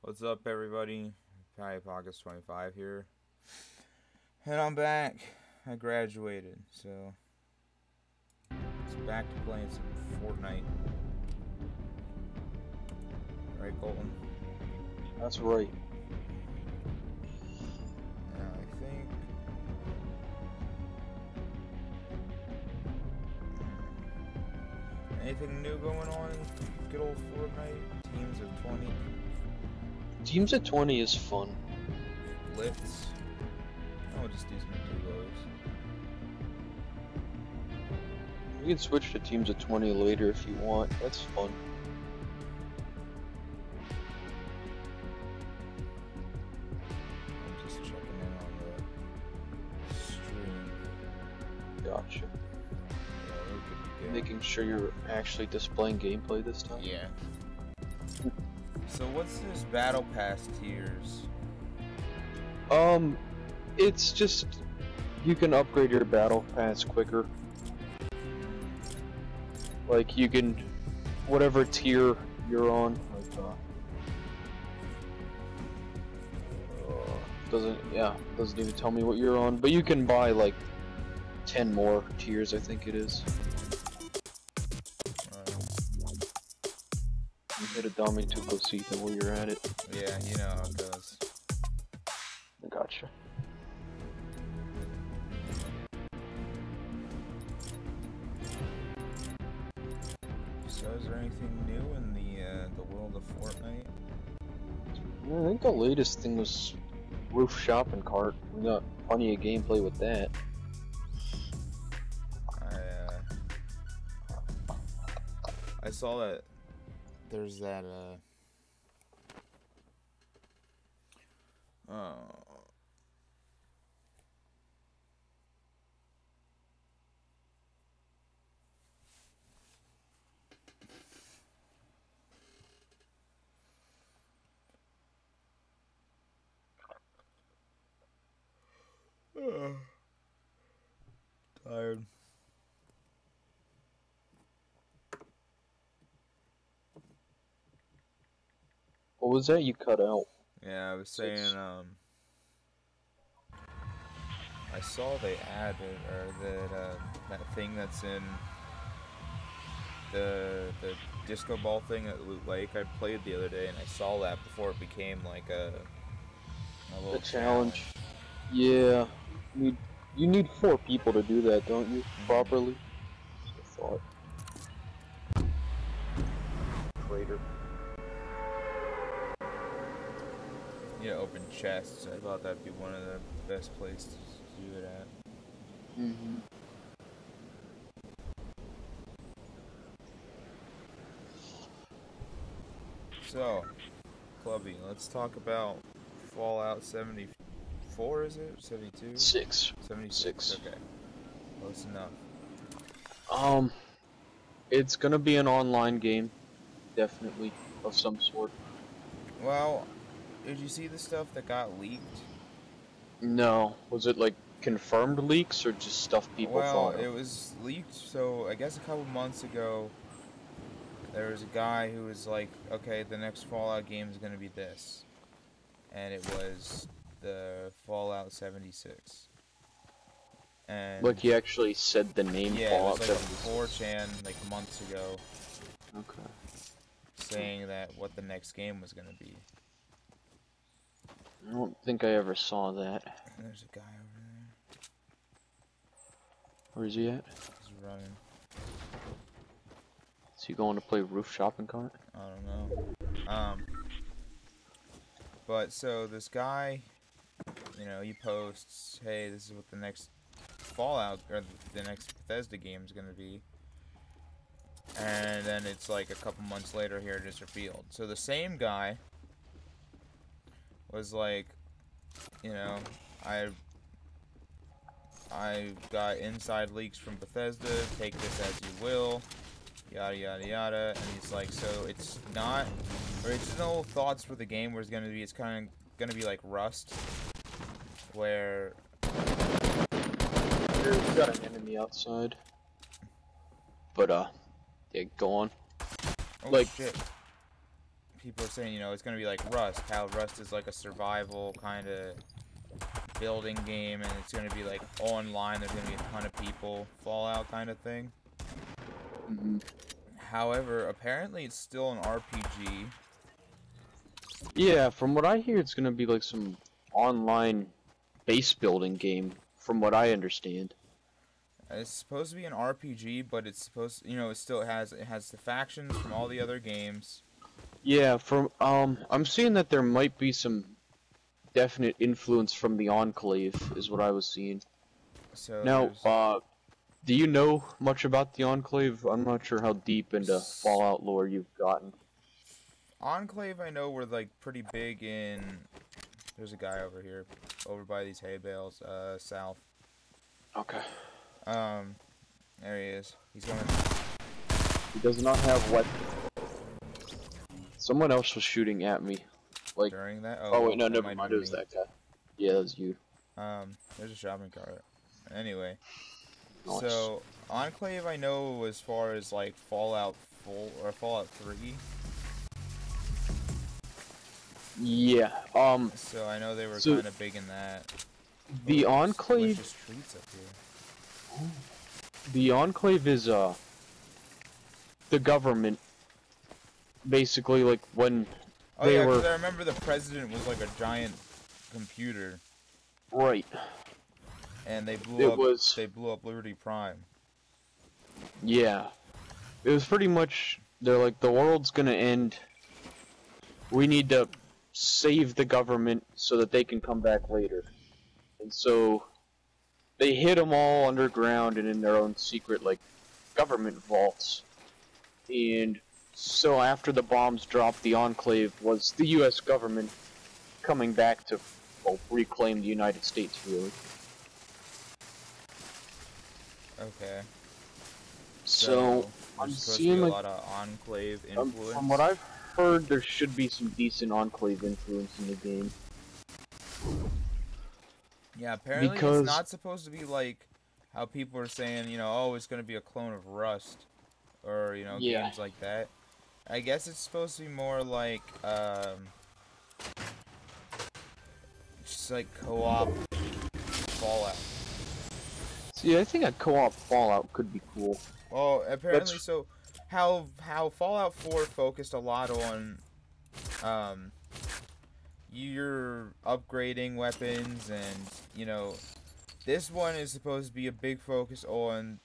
What's up, everybody? Pipe August 25 here. And I'm back. I graduated, so it's back to playing some Fortnite. Right, Colton? That's right. Now, I think... Anything new going on in good old Fortnite? Teams of 20? Teams at 20 is fun. Lifts? I'll just do some duos. You can switch to teams at 20 later if you want. That's fun. I'm just checking in on the stream. Gotcha. Yeah, we're good to go. Making sure you're actually displaying gameplay this time. Yeah. So what's this battle pass tiers? It's just you can upgrade your battle pass quicker. Like you can, whatever tier you're on. Like, doesn't even tell me what you're on. But you can buy like 10 more tiers, I think it is. You hit a dummy to go see them while you're at it. Yeah, you know how it goes. I gotcha. So is there anything new in the world of Fortnite? Yeah, I think the latest thing was roof shopping cart. We got plenty of gameplay with that. I saw that there's that tired. What was that you cut out? Yeah, I was saying, I saw they added, or that thing that's in the disco ball thing at Loot Lake. I played the other day, and I saw that before it became like a little challenge. Yeah, you need 4 people to do that, don't you? Properly. I thought. Crater. Yeah, open chests. I thought that'd be one of the best places to do it at. So, Clubby, let's talk about Fallout 74, is it? 72? 6. 76, okay. Close enough. It's gonna be an online game, definitely, of some sort. Well, did you see the stuff that got leaked? No. Was it like confirmed leaks or just stuff people thought of? Well, it was leaked, so I guess a couple months ago, there was a guy who was like, okay, the next Fallout game is going to be this. And it was the Fallout 76. And like he actually said the name Fallout 76? Yeah, it was like on 4chan, like months ago. Okay. Saying that what the next game was going to be. I don't think I ever saw that. There's a guy over there. Where is he at? He's running. Is he going to play roof shopping cart? I don't know. But so this guy, you know, he posts, hey, this is what the next Fallout, or the next Bethesda game is going to be. And then it's like a couple months later, here it is revealed. So the same guy was like, you know, I got inside leaks from Bethesda, take this as you will, yada yada yada, and he's like, so it's not, original thoughts for the game was gonna be, it's kind of gonna be like Rust, where There's got an enemy outside. But yeah, go on. oh like shit. people are saying, you know, it's gonna be like Rust. How Rust is like a survival kind of building game, and it's gonna be like online. There's gonna be a ton of people. Fallout kind of thing. Mm-hmm. However, apparently it's still an RPG. Yeah, from what I hear, it's gonna be like some online base building game, from what I understand. It's supposed to be an RPG, but it's supposed, you know, it has the factions from all the other games. Yeah, from I'm seeing that there might be some definite influence from the Enclave, is what I was seeing. So Now, there's do you know much about the Enclave? I'm not sure how deep into Fallout lore you've gotten. Enclave. I know we're like pretty big in. There's a guy over here, over by these hay bales, south. Okay. There he is. He's going. He does not have weapons. Someone else was shooting at me. Like. During that. Oh wait, no, that never might mind. have It was been me. that guy. Yeah, that was you. There's a shopping cart. Anyway, Nice. so Enclave, I know as far as like Fallout 4 or Fallout 3. Yeah. So I know they were So kind of big in that. the Ooh, Enclave. delicious treats up here. The Enclave is the government. Basically, like when Oh they yeah, were. because I remember the president was like a giant computer, Right. and they blew It up. was. They blew up Liberty Prime. Yeah. It was pretty much. They're like, the world's gonna end. We need to save the government so that they can come back later. And so they hid them all underground and in their own secret, like, government vaults. And so after the bombs dropped, the Enclave was the US government coming back to, well, reclaim the United States, really. Okay. So I'm there's supposed to be seeing, a like, lot of Enclave influence. from what I've heard, there should be some decent Enclave influence in the game. Yeah, apparently Because it's not supposed to be like how people are saying, you know, oh, it's going to be a clone of Rust or, you know, yeah, games like that. I guess it's supposed to be more like, just like co-op Fallout. see, I think a co-op Fallout could be cool. Well, apparently, so how Fallout 4 focused a lot on, you're upgrading weapons and, you know, this one is supposed to be a big focus on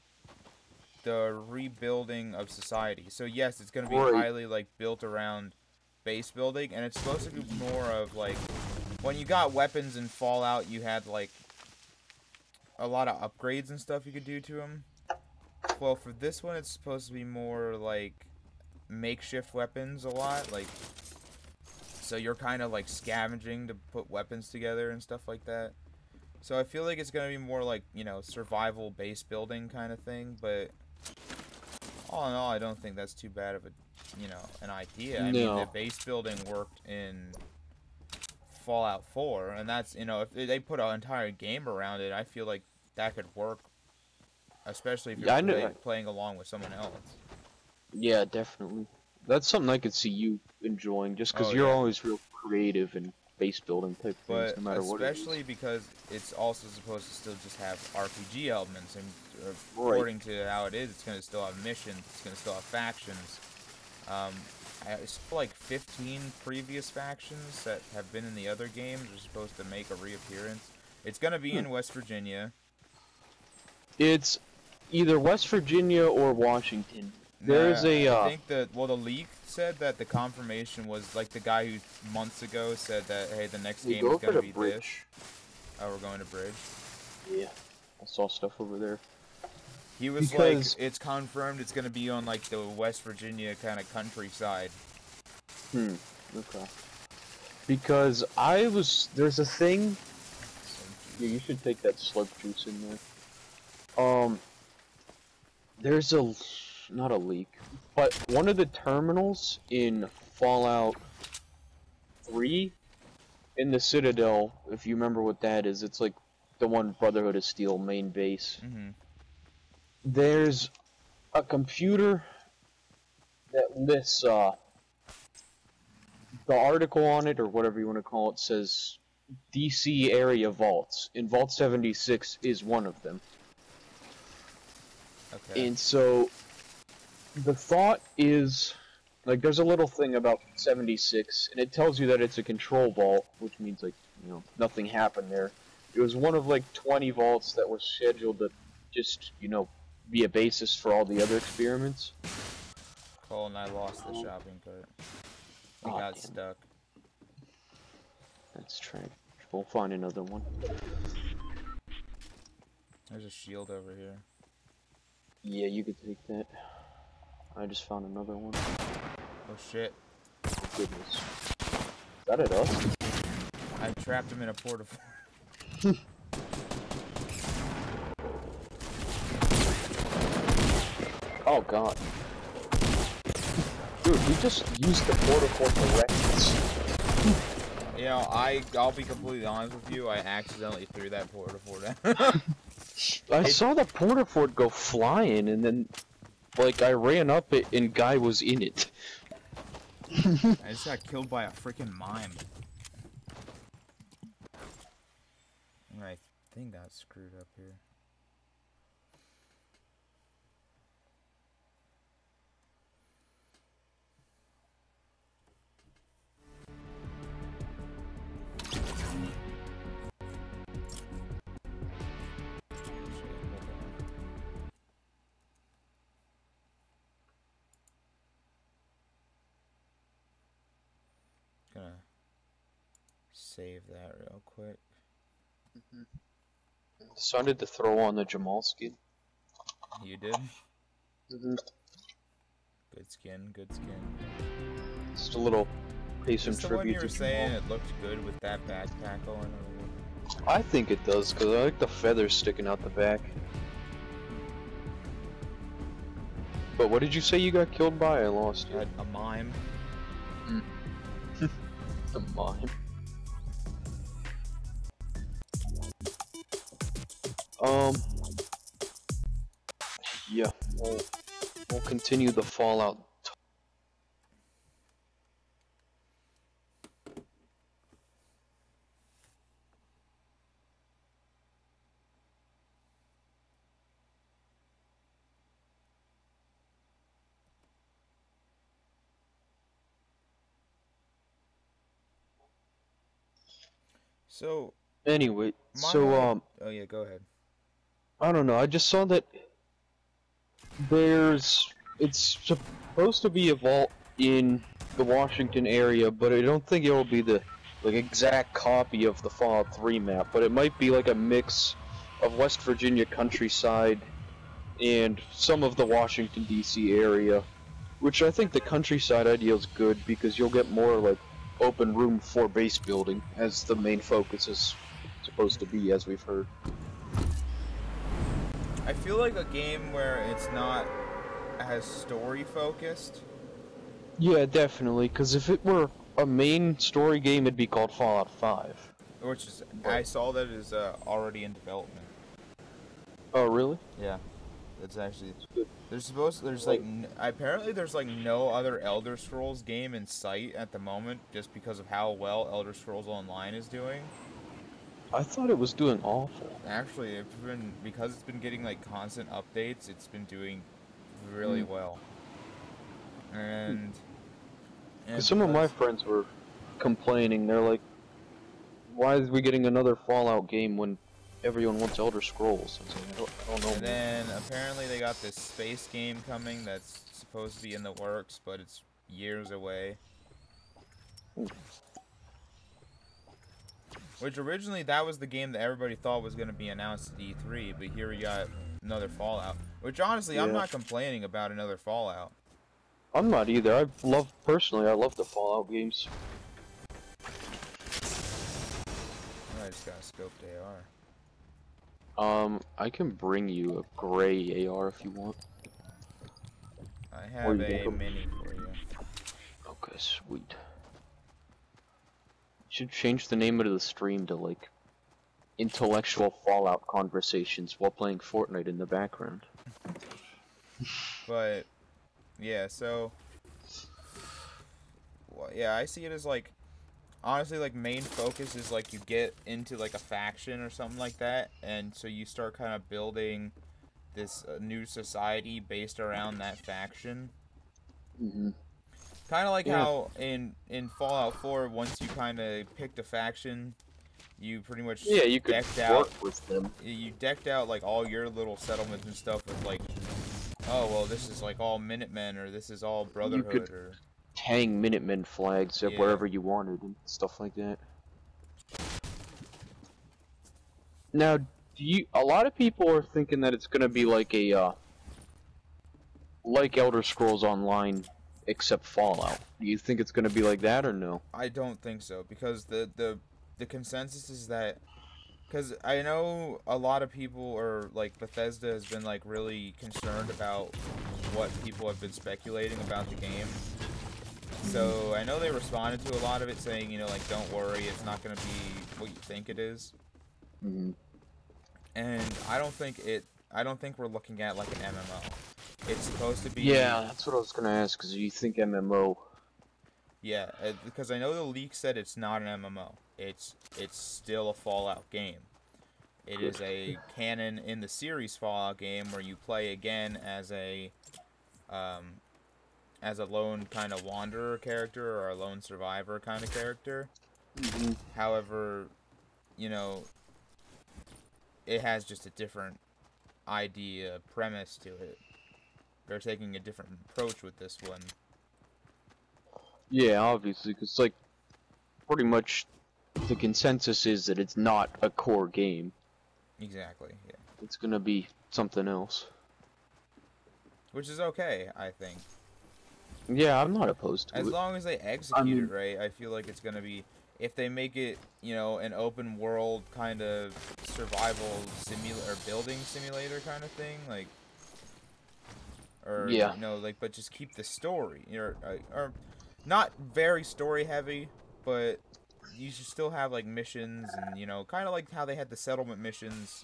the rebuilding of society. So yes, it's going to be highly like built around base building, and it's supposed to be more of like when you got weapons in Fallout, you had like a lot of upgrades and stuff you could do to them. Well, for this one, it's supposed to be more like makeshift weapons a lot, like so you're kind of like scavenging to put weapons together and stuff like that. So I feel like it's going to be more like, you know, survival base building kind of thing, but all in all, I don't think that's too bad of a, you know, an idea. I mean, the base building worked in Fallout 4, and that's, you know, if they put an entire game around it, I feel like that could work, especially if you're playing along with someone else. Yeah, definitely. That's something I could see you enjoying, just because you're always real creative and base building type things, no matter what it is. Especially because it's also supposed to still just have RPG elements, and according to how it is, it's going to still have missions, it's going to still have factions. It's like 15 previous factions that have been in the other games are supposed to make a reappearance. It's going to be in West Virginia. It's either West Virginia or Washington. There's I think that, well, the leak said that the confirmation was, like, the guy who months ago said that, hey, the next game is going to be this. Oh, we're going to Bridge? Yeah, I saw stuff over there. He was like, it's confirmed it's going to be on, like, the West Virginia kind of countryside. Okay. Because there's a thing. Yeah, you should take that slug juice in there. There's not a leak, but one of the terminals in Fallout 3 in the Citadel, if you remember what that is, it's like the one Brotherhood of Steel main base. There's a computer that lists the article on it, or whatever you want to call it, says DC area vaults, and Vault 76 is one of them. Okay. And so, the thought is, like, there's a little thing about 76, and it tells you that it's a control vault, which means, like, you know, nothing happened there. It was one of, like, 20 vaults that was scheduled to just, you know, be a basis for all the other experiments. Cole and I lost the shopping cart. We got stuck. That's tragic. We'll find another one. There's a shield over here. Yeah, you could take that. I just found another one. Oh shit. Oh, goodness. Is that at us? I trapped him in a porta-fort. Oh god. Dude, we just used the porta-fort to wreck this. You know, I'll be completely honest with you, I accidentally threw that porta-fort out. I saw the porta-fort go flying, and then, like, I ran up it, and guy was in it. I just got killed by a freaking mime. I think that's screwed up here. Gonna save that real quick. Decided to throw on the Jamal skin. You did? Mm-hmm. Good skin, good skin. Just a little pay some Is the one tribute you to were saying Jamal. it looked good with that backpack on? Or... I think it does, because I like the feathers sticking out the back. But what did you say you got killed by? I lost you. A mime. A mime. Yeah, we'll continue the Fallout. So Anyway, so oh yeah, go ahead. I don't know. I just saw that it's supposed to be a vault in the Washington area, but I don't think it will be the exact copy of the Fallout 3 map. But it might be like a mix of West Virginia countryside and some of the Washington D.C. area, which I think the countryside idea is good because you'll get more like open room for base building as the main focus is supposed to be, as we've heard. I feel like a game where it's not as story focused. Yeah, definitely, because if it were a main story game, it'd be called Fallout 5. Which is, I saw that is already in development. Oh, really? Yeah, it's actually. Apparently there's like no other Elder Scrolls game in sight at the moment, just because of how well Elder Scrolls Online is doing. I thought it was doing awful. Actually, because it's been getting like constant updates, it's been doing really well. And some of my friends were complaining. They're like, "Why is we getting another Fallout game when everyone wants Elder Scrolls?" I was like, I don't know. And then apparently they got this space game coming that's supposed to be in the works, but it's years away. Which originally that was the game that everybody thought was going to be announced at E3, but here we got another Fallout. Which honestly, I'm not complaining about another Fallout. I'm not either. Personally, I love the Fallout games. I just got a scoped AR. I can bring you a gray AR if you want. I have a mini for you. Okay, sweet. Should change the name of the stream to like intellectual Fallout conversations while playing Fortnite in the background. But yeah, so yeah, I see it as like, honestly, like main focus is like you get into like a faction or something like that, and so you start kind of building this new society based around that faction. Hmm. Kind of like Yeah. how in Fallout 4, once you kind of picked a faction, you pretty much Yeah, you could decked out. work with them. You decked out like all your little settlements and stuff with like, oh well, this is like all Minutemen, or this is all You could Brotherhood, or hang Minutemen flags at yeah. wherever you wanted and stuff like that. Now, a lot of people are thinking that it's gonna be like like Elder Scrolls Online, except Fallout. Do you think it's gonna be like that or no? I don't think so, because the consensus is that, because I know a lot of people, or like Bethesda has been like really concerned about what people have been speculating about the game. So I know they responded to a lot of it saying, you know, like, don't worry, it's not going to be what you think it is. Hmm. And I don't think we're looking at like an MMO. It's supposed to be, Yeah, that's what I was gonna ask. Cause you think MMO? yeah, because I know the leak said it's not an MMO. It's still a Fallout game. It Good. is a canon in the series Fallout game where you play again as a lone kind of wanderer character, or a lone survivor kind of character. Hmm. However, you know, it has just a different idea, premise to it. They're taking a different approach with this one. Yeah, obviously, cause like pretty much the consensus is that it's not a core game. Exactly, yeah. It's gonna be something else. Which is okay, I think. Yeah, I'm not opposed to As it. long as they execute it right, I feel like it's gonna be. If they make it, you know, an open world kind of survival simulator, or building simulator kind of thing, like, or Yeah. you know, like, but just keep the story, or not very story heavy, but you should still have like missions, and you know, kind of like how they had the settlement missions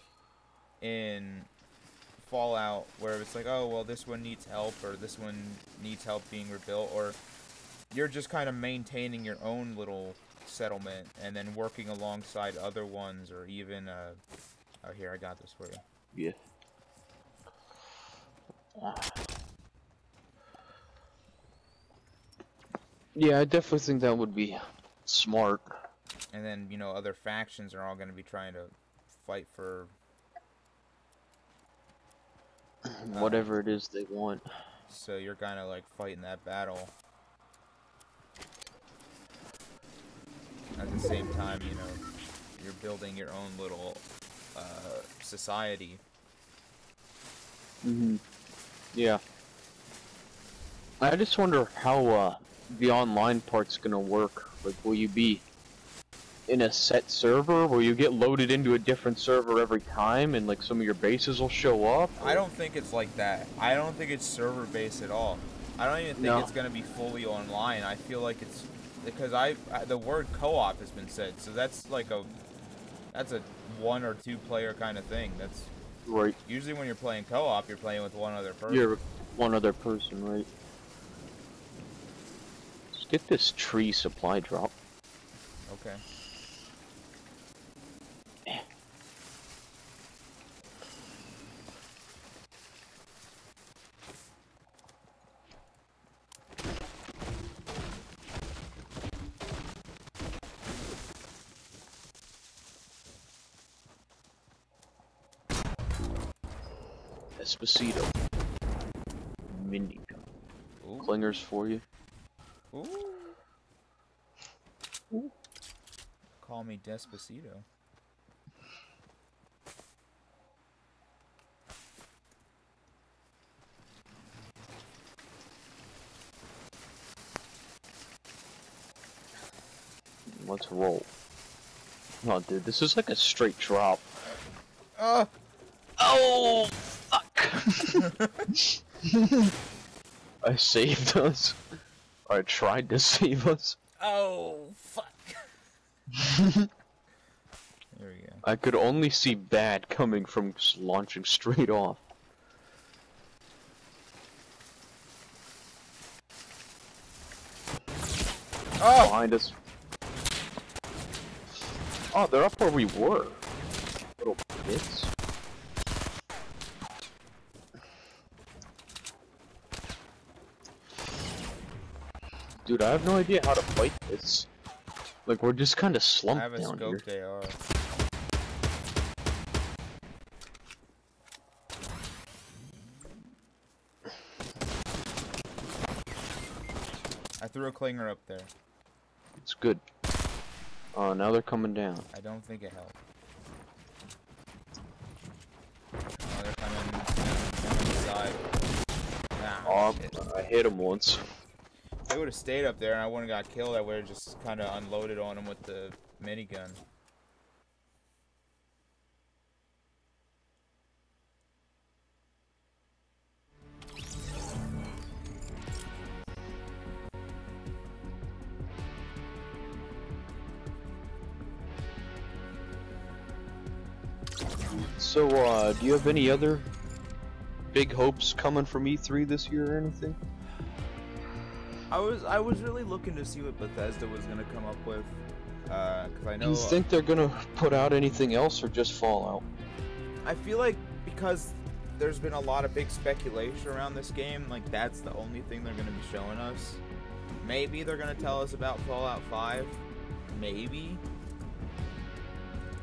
in Fallout, where it's like, oh well, this one needs help, or this one needs help being rebuilt, or you're just kind of maintaining your own little settlement and then working alongside other ones, or even oh, here, I got this for you. Yeah. Yeah, I definitely think that would be smart. And then, you know, other factions are all going to be trying to fight for Whatever it is they want. so you're kind of like fighting that battle at the same time, you know, you're building your own little society. Hmm. Yeah. I just wonder how the online part's gonna work. Like, will you be in a set server? Will you get loaded into a different server every time, and like some of your bases will show up? I don't think it's like that. I don't think it's server based at all. I don't even think it's gonna be fully online. I feel like it's because the word co-op has been said, so that's like that's a 1 or 2 player kind of thing. That's Right. usually when you're playing co-op, you're playing with one other person. You're one other person, right? Let's get this tree supply drop. Okay. Despacito. Mindy. Ooh. Clingers for you. Ooh. Ooh. Call me Despacito. Let's roll. Oh, dude, this is like a straight drop. Oh, fuck! I saved us. Or I tried to save us. Oh, fuck. There we go. I could only see bad coming from launching straight off. Oh! Behind us. Oh, they're up where we were. Little bits. Dude, I have no idea how to fight this. Like, we're just kind of I slumped have a down here. scoped AR. I threw a clinger up there. It's good. Oh, now they're coming down. I don't think it helped. Oh, they're coming inside. Nah, Oh, shit. I hit him once. If they would have stayed up there and I wouldn't got killed, I would have just kind of unloaded on them with the minigun. So, do you have any other big hopes coming from E3 this year or anything? I was really looking to see what Bethesda was gonna come up with, cause I know. Do you think they're gonna put out anything else or just Fallout? I feel like because there's been a lot of big speculation around this game, like that's the only thing they're gonna be showing us. Maybe they're gonna tell us about Fallout 5, maybe.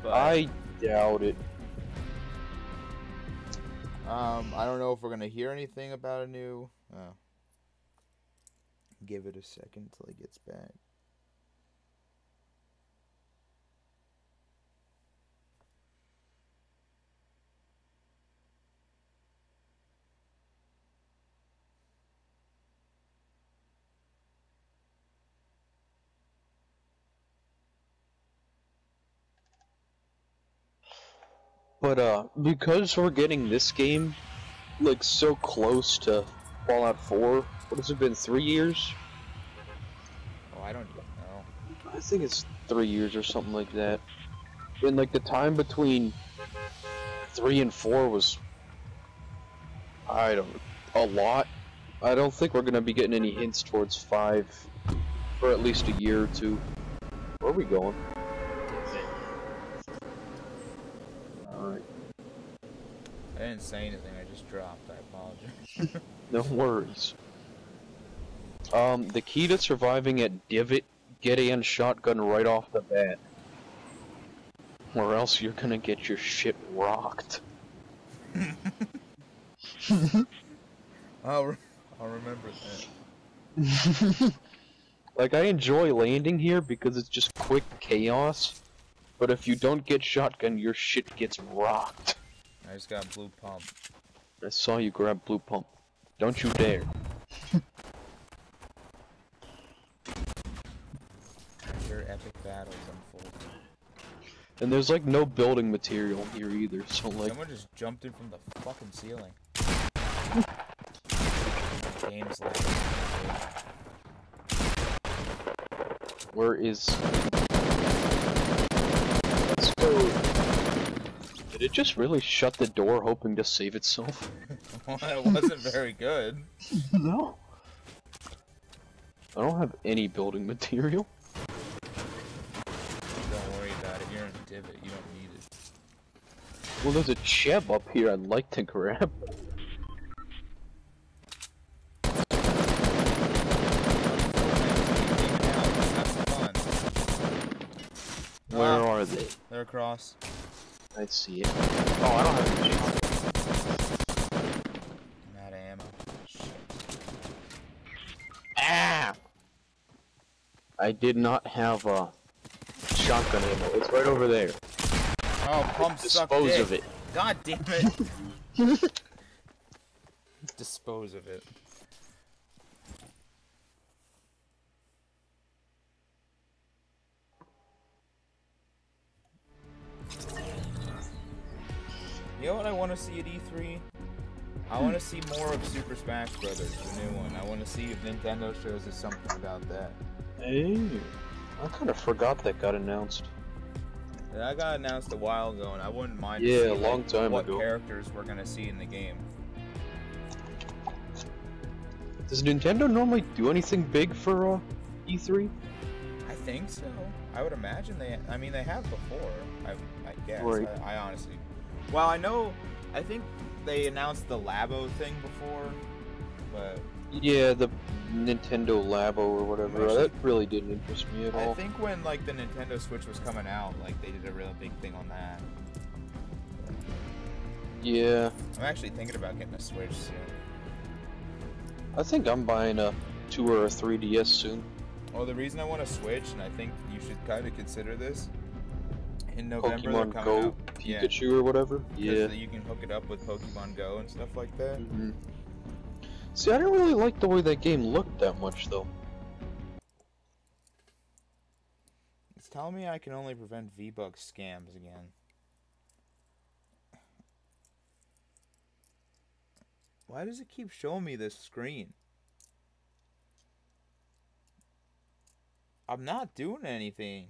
But I doubt it. I don't know if we're gonna hear anything about a new. Oh. Give it a second till he gets back. But, because we're getting this game, like, so close to Fallout 4, what has it been, 3 years? Oh, I don't even know. I think it's 3 years or something like that. And, like, the time between 3 and 4 was, a lot. I don't think we're gonna be getting any hints towards 5 for at least a year or two. Where are we going? Alright. I didn't say anything. I just dropped. I apologize. No worries. The key to surviving at Divot, get in shotgun right off the bat. Or else you're gonna get your shit rocked. I'll remember that. Like, I enjoy landing here because it's just quick chaos, but if you don't get shotgun, your shit gets rocked. I just got blue pump. I saw you grab blue pump. Don't you dare. Sure, epic battles unfolding. And there's like no building material here either, so like... Someone just jumped in from the fucking ceiling. Game's like... Where is... Let's go... Did it just really shut the door hoping to save itself? Well, it wasn't very good. No. I don't have any building material. Don't worry about it, you're in a divot, you don't need it. Well, there's a cheb up here I'd like to grab. Where are they? They're across. I see it. Oh, I don't have any shot. I'm out of ammo. Shit. Ah! I did not have a shotgun ammo. It's right over there. Oh, pump suck Dispose dick. of it. God damn it. Dispose of it. You know what I want to see at E3? I want to see more of Super Smash Brothers, the new one. I want to see if Nintendo shows us something about that. Hey, I kind of forgot that got announced. That got announced a while ago, and I wouldn't mind Yeah, seeing, a long like, time what ago. characters we're gonna see in the game. Does Nintendo normally do anything big for E3? think so. I would imagine they. I mean, they have before. I guess. Right. I honestly. Well, I know. I think they announced the Labo thing before, but. Yeah, the Nintendo Labo or whatever. Actually, that really didn't interest me at all. I think when like the Nintendo Switch was coming out, like they did a real big thing on that. Yeah. I'm actually thinking about getting a Switch soon. I think I'm buying a 2 or a 3DS soon. Well, the reason I want to Switch, and I think you should kind of consider this, in November they're Pokemon coming Go out. Pikachu or whatever. Yeah. You can hook it up with Pokemon Go and stuff like that. Mm-hmm. See, I didn't really like the way that game looked that much, though. It's telling me I can only prevent V-Bucks scams again. Why does it keep showing me this screen? I'm not doing anything.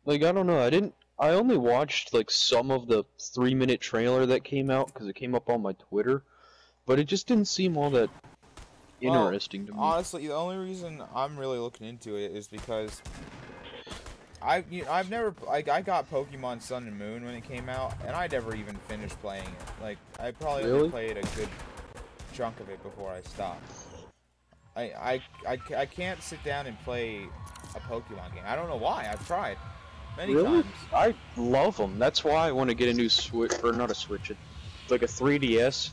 Like, I don't know, I only watched, like, some of the 3-minute trailer that came out, because it came up on my Twitter, but it just didn't seem all that interesting to me. Honestly, the only reason I'm really looking into it is because I got Pokemon Sun and Moon when it came out, and I never even finished playing it. Like, I probably only played a good chunk of it before I stopped. I can't sit down and play a Pokemon game. I don't know why. I've tried many times. I love them. That's why I want to get a new Switch, or not a Switch, like a 3DS.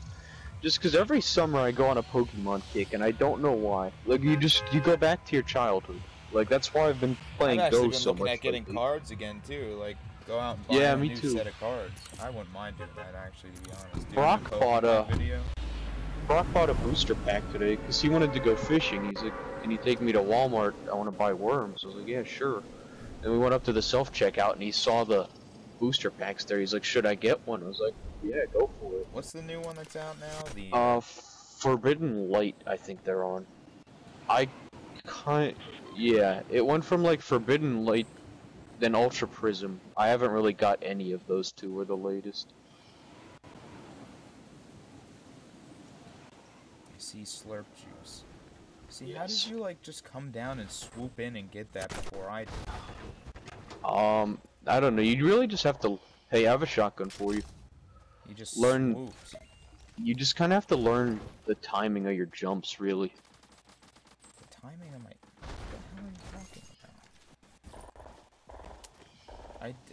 Just because every summer I go on a Pokemon kick, and I don't know why. Like, you go back to your childhood. Like, that's why I've been playing I've Go actually been so looking much at getting lately. cards again too. Like, go out and buy a new set of cards. I wouldn't mind doing that, actually, to be honest. Brock bought a booster pack today because he wanted to go fishing. He's like, "Can you take me to Walmart? I want to buy worms." I was like, "Yeah, sure." And we went up to the self-checkout, and he saw the booster packs there. He's like, "Should I get one?" I was like, "Yeah, go for it." What's the new one that's out now? Forbidden Light, I think they're on. Yeah, it went from like Forbidden Light, then Ultra Prism. I haven't really got any of those two, or the latest. I see Slurp Juice. See, how did you like just come down and swoop in and get that before I did? I don't know. You really just have to. Hey, I have a shotgun for you. You just swooped. You just kind of have to learn the timing of your jumps, really. The timing of my... What the hell are you talking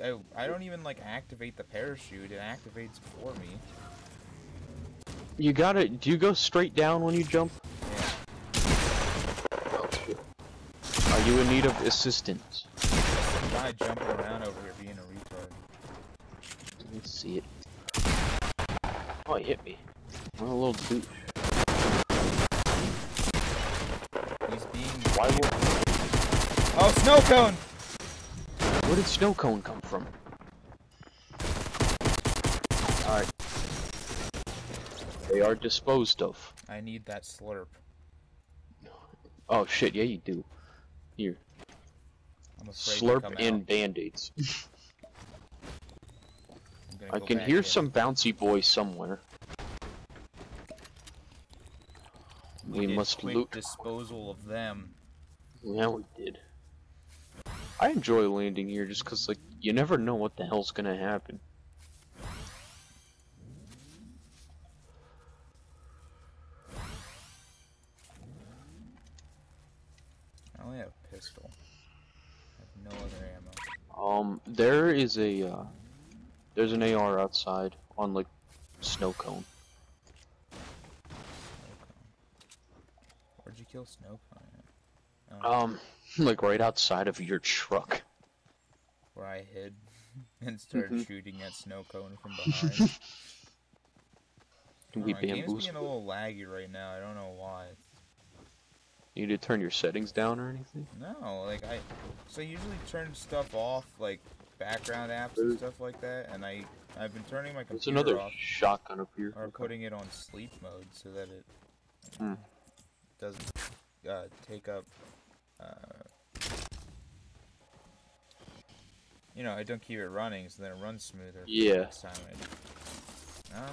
about? I don't even, like, activate the parachute. It activates for me. You gotta... Do you go straight down when you jump? Yeah. Are you in need of assistance? Some guy jumping around over here being a retard. Let's see it. Oh, he hit me. I'm a little douche. He's being... Why would... Oh, snow cone! Where did snow cone come from? Alright. They are disposed of. I need that slurp. Oh shit, yeah you do. Here. I'm afraid Slurp and band-aids. I can hear some bouncy boy somewhere. We must loot. Disposal of them. Yeah, we did. I enjoy landing here just cause like you never know what the hell's gonna happen. I only have a pistol. I have no other ammo. There is a there's an AR outside on like snow cone. Where'd you kill snow cone at? Oh. Like right outside of your truck. Where I hid and started shooting at snow cone from behind. Can we game's being a little laggy right now. I don't know why. You need to turn your settings down or anything? No, like so I usually turn stuff off, like background apps and stuff like that, and I've been turning my computer There's another off, shotgun up here. or putting it on sleep mode so that it doesn't take up. You know, I don't keep it running, so then it runs smoother. Yeah. Next time I don't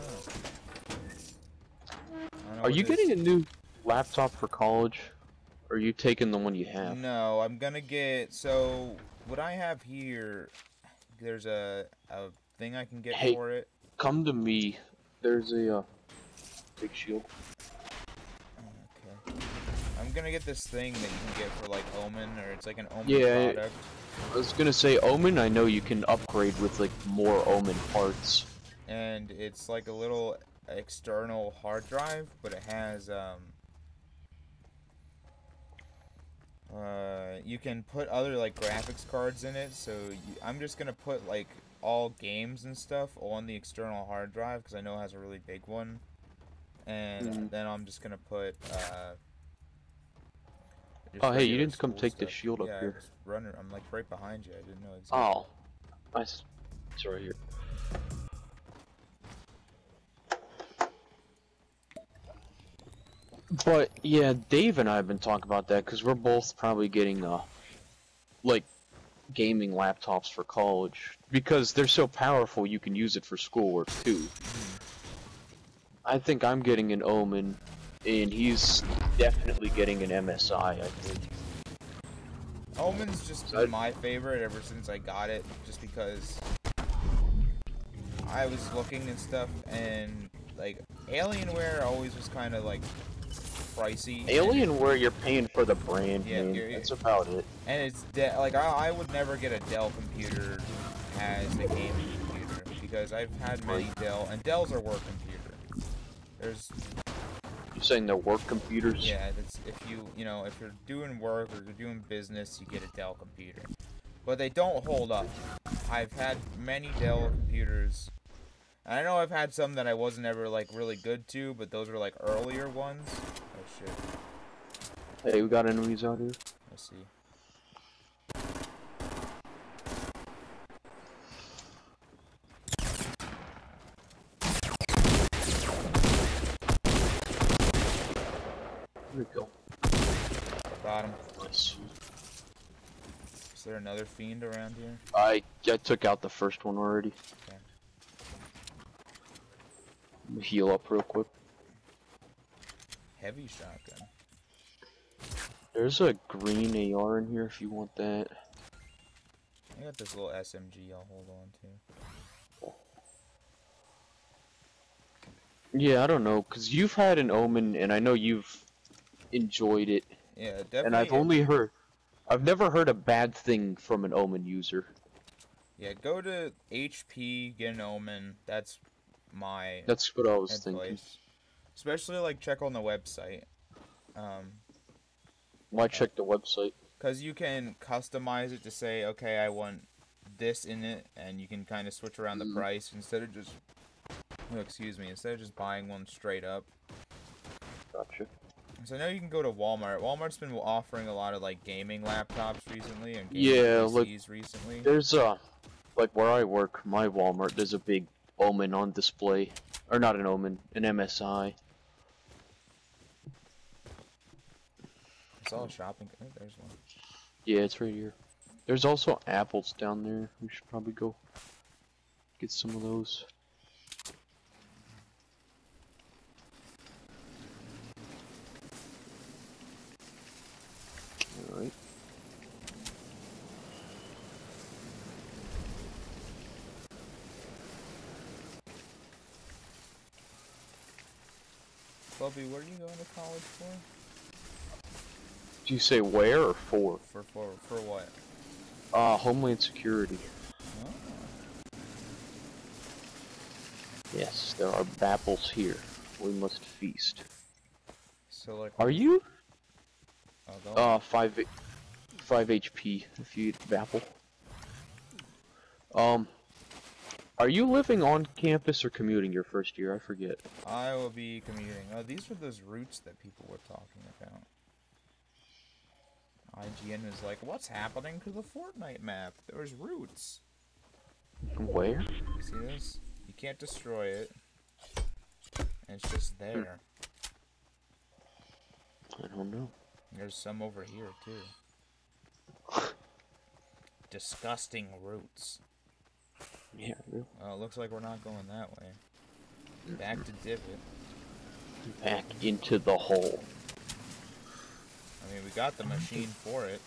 know Are what you it is. getting a new laptop for college? Or are you taking the one you have? No, I'm gonna get. So what I have here, there's a thing I can get Hey, for it. come to me. There's a big shield. Okay. I'm gonna get this thing that you can get for like Omen, or it's like an Omen Yeah, product. I was gonna say Omen. I know you can upgrade with like more Omen parts. And it's like a little external hard drive, but it has you can put other like graphics cards in it. So I'm just gonna put like all games and stuff on the external hard drive because I know it has a really big one, and then I'm just gonna put just Oh, hey, you regular didn't come school take the stuff. shield up Yeah, I here. was running. I'm like right behind you. I didn't know exactly. Oh, nice. It's right here. But yeah, Dave and I have been talking about that because we're both probably getting like gaming laptops for college because they're so powerful. You can use it for schoolwork too. I think I'm getting an Omen, and he's definitely getting an MSI. I think. Omen's just been my favorite ever since I got it, just because I was looking and stuff, and like Alienware always was kind of like pricey. Alienware, you're paying for the brand, Yeah, man. That's about it. and it's like I would never get a Dell computer as a gaming computer because I've had many Dell, and Dells are work computer. There's You're saying they're work computers? yeah, that's if if you're doing work or you're doing business, you get a Dell computer. But they don't hold up. I've had many Dell computers. And I know I've had some that I wasn't ever like really good to, but those are like earlier ones. Oh shit. Hey, we got enemies out here. Let's see. Here we go. Got him. Nice. Is there another fiend around here? I took out the first one already. Okay. Heal up real quick. Heavy shotgun. There's a green AR in here if you want that. I got this little SMG I'll hold on to. Yeah, I don't know, cause you've had an Omen, and I know you've enjoyed it. Yeah, definitely. And I've never heard a bad thing from an Omen user. Yeah, go to HP, get an Omen. That's what I was thinking. Especially like check on the website. Why check the website? Because you can customize it to say, okay, I want this in it, and you can kind of switch around the price instead of just, instead of just buying one straight up. Gotcha. So I know you can go to Walmart. Walmart's been offering a lot of like gaming laptops recently and gaming PCs recently. There's like where I work, my Walmart, there's a big Omen on display, or not an Omen, an MSI. It's all shopping. Oh, there's one. Yeah, it's right here. There's also apples down there. We should probably go get some of those. Alright. Bubby, what are you going to college for? Did you say where or for? For what? Homeland Security. Oh. Yes, there are apples here. We must feast. So like. Are you? Oh, 5 HP if you eat apple. Are you living on campus or commuting your first year? I forget. I will be commuting. Oh, these are those routes that people were talking about. IGN is like, what's happening to the Fortnite map? There's roots. Where? See this? You can't destroy it. And it's just there. I don't know. There's some over here, too. Disgusting roots. Yeah, really. Well, it looks like we're not going that way. Back to divot. Back into the hole. I mean, we got the machine for it.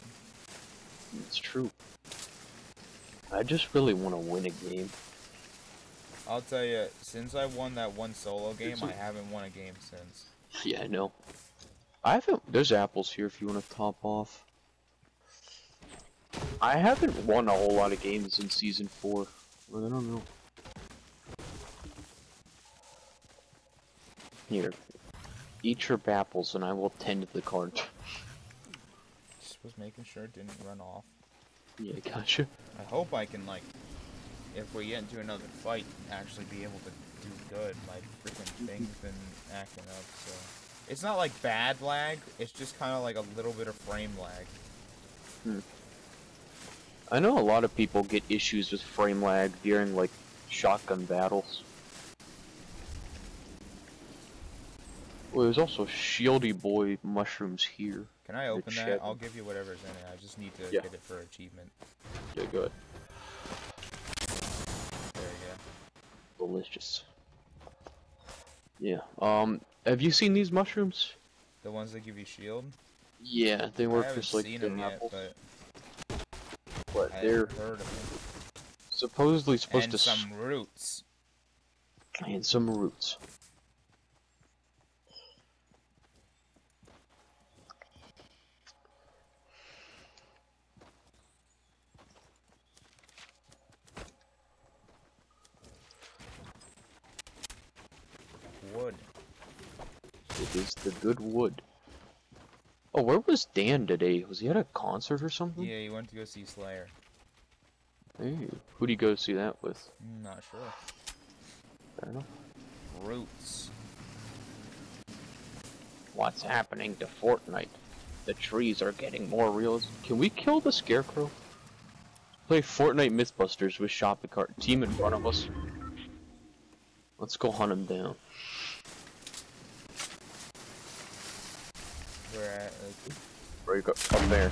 It's true. I just really want to win a game. I'll tell you, since I won that one solo game, I haven't won a game since. Yeah, I know. I haven't. There's apples here if you want to top off. I haven't won a whole lot of games in season 4. I don't know. Here, eat your apples, and I will tend to the cart. Just was making sure it didn't run off. Yeah, gotcha. I hope I can, like, if we get into another fight, actually be able to do good. My freaking thing's been acting up, so... It's not, like, bad lag, it's just kind of like a little bit of frame lag. I know a lot of people get issues with frame lag during, like, shotgun battles. Well, there's also Shieldy Boy mushrooms here. Can I open that? I'll give you whatever's in it. I just need to get it for achievement. Yeah, good. There you go. Delicious. Yeah. Have you seen these mushrooms? The ones that give you shield? Yeah, they work just like the apples. But they're heard of them. Supposedly supposed to. And some roots. And some roots. Wood. It is the good wood. Oh, where was Dan today? Was he at a concert or something? Yeah, he went to go see Slayer. Hey, who'd he go see that with? Not sure. Fair enough. Roots. What's happening to Fortnite? The trees are getting more realistic. Can we kill the scarecrow? Play Fortnite Mythbusters with shopping cart team in front of us. Let's go hunt him down. Where at? Where you go? Up there.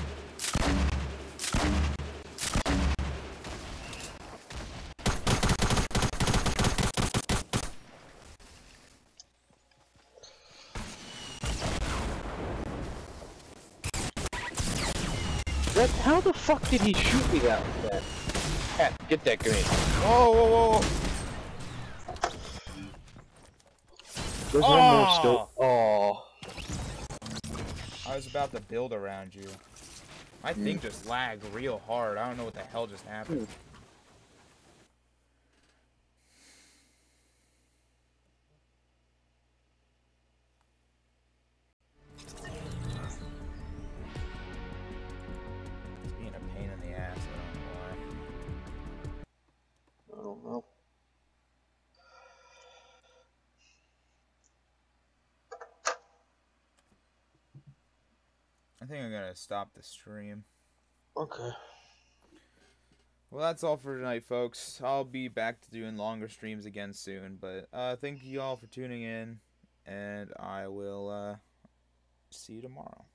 How the fuck did he shoot me that with that? Cat, get that grenade. Whoa, whoa, whoa! There's one more still. Oh. I was about to build around you. My thing just lagged real hard. I don't know what the hell just happened. It's being a pain in the ass, I don't know. I think I'm gonna stop the stream. Okay. Well, that's all for tonight, folks. I'll be back to doing longer streams again soon. But thank you all for tuning in, and I will see you tomorrow.